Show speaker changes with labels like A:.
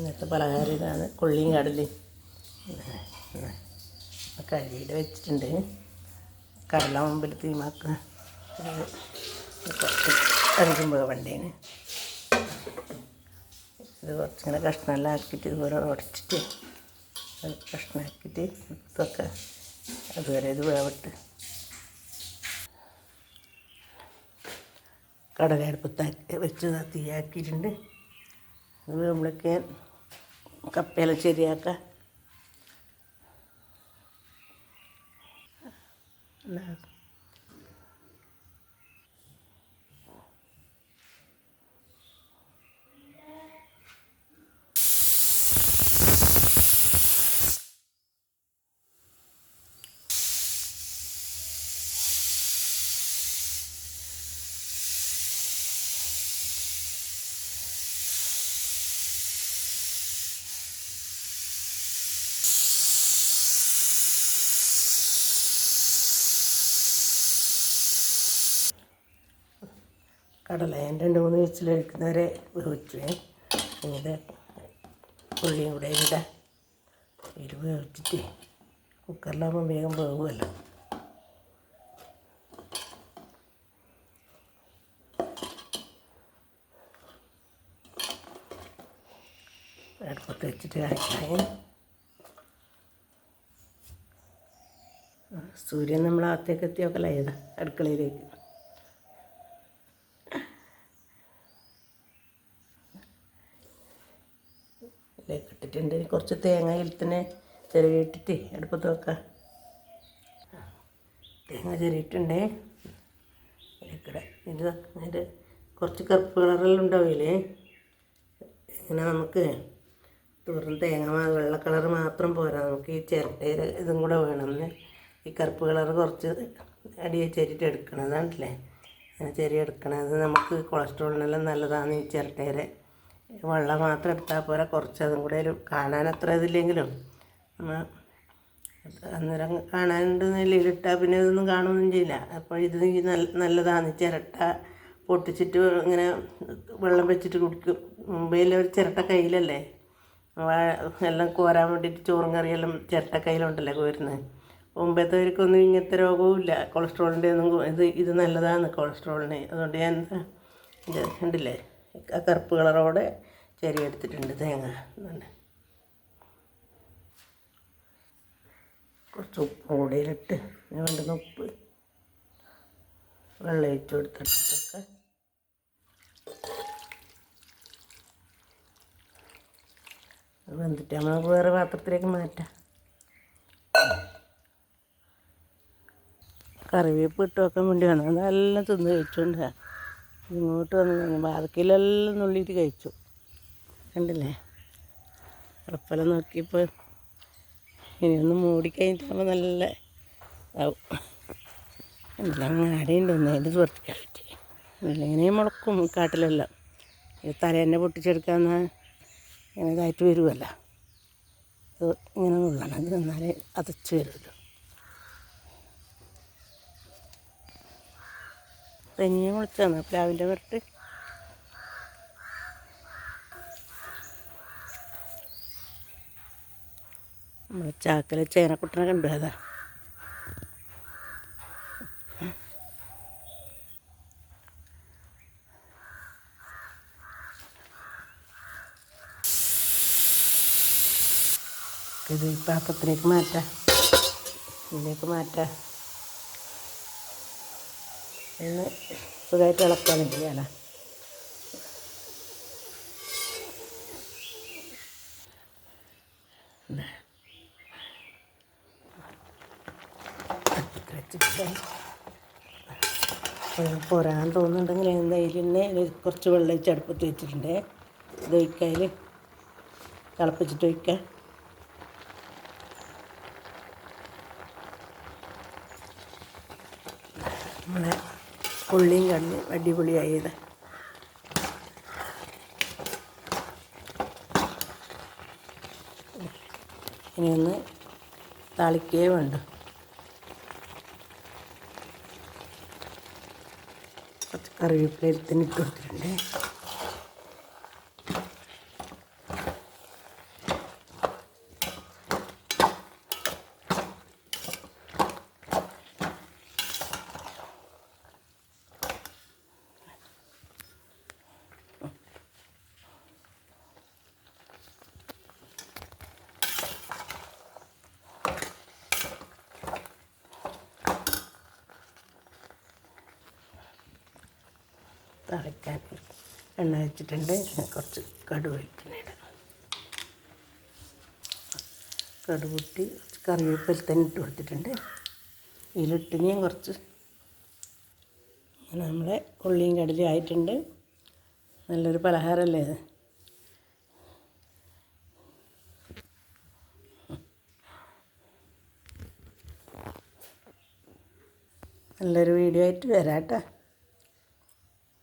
A: ഇന്നത്തെ പലഹാരം ഇതാണ്. കൊള്ളിയും കടലയും കഴുകിയിട്ട് വെച്ചിട്ടുണ്ട്. കടല മുമ്പിൽ തീമാക്കുക. 5 വേണ്ടേന്. ഇത് കുറച്ചിങ്ങനെ കഷ്ണമെല്ലാം ആക്കിയിട്ട് ഇതുപോലെ ഉടച്ചിട്ട് കഷ്ണമാക്കിയിട്ട് ഇതൊക്കെ അതുവരെ ഇത് വേവിട്ട് കടല അടുപ്പത്താക്കി വെച്ച് തീയാക്കിയിട്ടുണ്ട്. അത് നമ്മളൊക്കെ കപ്പയെല്ലാം ശരിയാക്കാം. കടല 2-3 വിസിലടിക്കുന്നവരെ വേവിച്ചു. ഇത് ഉള്ളിയും കൂടെ ഇടാം. ഇത് വേവിച്ചിട്ട് കുക്കറിലാകുമ്പോൾ വേഗം വേവുമല്ലോ. അടുപ്പത്ത് വെച്ചിട്ട് കഴിക്കാൻ. സൂര്യൻ നമ്മളകത്തേക്ക് എത്തിയൊക്കെ ഏതാ അടുക്കളയിലേക്ക്. ഇതിലേക്ക് ഇട്ടിട്ടുണ്ട്. കുറച്ച് തേങ്ങ തന്നെ ചിരവിയിട്ടിട്ട് അടുപ്പത്ത് വെക്കാം. തേങ്ങ ചിരവിയിട്ടുണ്ട്. ഇതിലേക്കിടെ ഇത് കുറച്ച് കറുപ്പ് കളറെല്ലാം ഉണ്ടാവില്ലേ. ഇങ്ങനെ നമുക്ക് വെറും തേങ്ങ വെള്ള കളർ മാത്രം പോരാ, നമുക്ക് ഈ ചിരട്ടയിൽ ഇതും കൂടെ വേണമെന്ന്. ഈ കറുപ്പ് കളർ കുറച്ച് അടിയെ ചെരിട്ട് എടുക്കണതാണല്ലേ. അങ്ങനെ ചെരി എടുക്കണത് നമുക്ക് കൊളസ്ട്രോളിനെല്ലാം നല്ലതാണ്. ഈ ചിരട്ടയുടെ വെള്ളം മാത്രം എടുത്താൽ പോരാ, കുറച്ച് അതും കൂടെ കാണാൻ അത്ര ഇതില്ലെങ്കിലും അന്നേരം കാണാനുണ്ട് നെല്ലിലിട്ടാൽ പിന്നെ ഇതൊന്നും കാണുകയൊന്നും ചെയ്യില്ല. അപ്പോൾ ഇത് നല്ലതാണ്. ചിരട്ട പൊട്ടിച്ചിട്ട് ഇങ്ങനെ വെള്ളം വെച്ചിട്ട് കുടിക്കും. മുമ്പേൽ ഒരു ചിരട്ട കയ്യിലല്ലേ എല്ലാം കോരാൻ വേണ്ടിയിട്ട് ചോറും കറിയെല്ലാം ചിരട്ട കയ്യിലുണ്ടല്ലേ കോരുന്നത്. മുമ്പത്തേവർക്കൊന്നും ഇങ്ങനത്തെ രോഗവും ഇല്ല. കൊളസ്ട്രോളിൻ്റെ ഒന്നും ഇത് നല്ലതാണ് കൊളസ്ട്രോളിന്. അതുകൊണ്ട് ഞാൻ ഇത് കണ്ടില്ലേ ആ കറുപ്പ് കളറോടെ ചെരി എടുത്തിട്ടുണ്ട് തേങ്ങ. കുറച്ച് ഉപ്പ് കൂടിയിലിട്ട് വേണ്ടുന്ന ഉപ്പ് വെള്ളം ഒഴിച്ച് കൊടുത്തിട്ടൊക്കെ വെന്തിട്ട് നമ്മൾ വേറെ പാത്രത്തിലേക്ക് മാറ്റാം. കറിവേപ്പ് ഇട്ട് വെക്കാൻ വേണ്ടി വന്നു. അതെല്ലാം തിന്ന് കഴിച്ചുകൊണ്ട് ഇങ്ങോട്ട് വന്ന് ബാർക്കിലെല്ലാം നുള്ളിയിട്ട് കഴിച്ചു. കണ്ടില്ലേ ഉറപ്പെല്ലാം നോക്കിയപ്പോൾ ഇനിയൊന്ന് മൂടിക്കഴിഞ്ഞിട്ടാകുമ്പോൾ നല്ല ഇതാവും. എല്ലാം അങ്ങാടിയുണ്ട് ഒന്നതിൻ്റെ സുഹൃത്തുക്കളിട്ട് ഇങ്ങനെ മുളക്കും കാട്ടിലെല്ലാം. ഇത് തലേന്നെ പൊട്ടിച്ചെടുക്കാമെന്ന ഇങ്ങനെ ഇതായിട്ട് വരുമല്ലോ. ഇത് ഇങ്ങനെ നുള്ളണം. ഇത് എന്നാലേ അതച്ച് വരുമല്ലോ. തനിയെ മുളിച്ചാണ് പ്ലാവിൻ്റെ പുറത്ത്. നമ്മൾ ചാക്കല ചേനക്കുട്ടനെ കണ്ടു. അതാ ഇത് ഈ പാത്രത്തിലേക്ക് മാറ്റാം. ഇതിലേക്ക് മാറ്റാം. എന്ന് സുഖമായിട്ട് ഇളക്കാനും ചെയ്യാല. പോരാൻ തോന്നുന്നുണ്ടെങ്കിൽ എന്തായാലും തന്നെ കുറച്ച് വെള്ളം ഒഴിച്ച് അടുപ്പത്ത് വെച്ചിട്ടുണ്ട്. ഇത് ഒഴിക്കാൽ തിളപ്പിച്ചിട്ട് ഒഴിക്കാം. നമ്മളെ കൊള്ളിയും കടലയും അടിപൊളിയായത്. ഇനിയൊന്ന് താളിക്കേ വേണ്ട. കുറച്ച് കറിവേപ്പില തന്നെ ഇട്ട് കൊടുത്തിട്ടുണ്ട്. തളിക്കാൻ എണ്ണ വെച്ചിട്ടുണ്ട്. കുറച്ച് കടുക് വെളിച്ചെണ്ണ ഇടാം. കടുക് പൊട്ടി കുറച്ച് കറിവേപ്പില തന്നെ ഇട്ട് കൊടുത്തിട്ടുണ്ട്. ഇതിലിട്ട് ഞാൻ കുറച്ച് അങ്ങനെ നമ്മളെ ഉള്ളിയും കടലയും ആയിട്ടുണ്ട്. നല്ലൊരു പലഹാരമല്ലേ ഇത്. നല്ലൊരു വീഡിയോ ആയിട്ട് വരാം കേട്ടോ.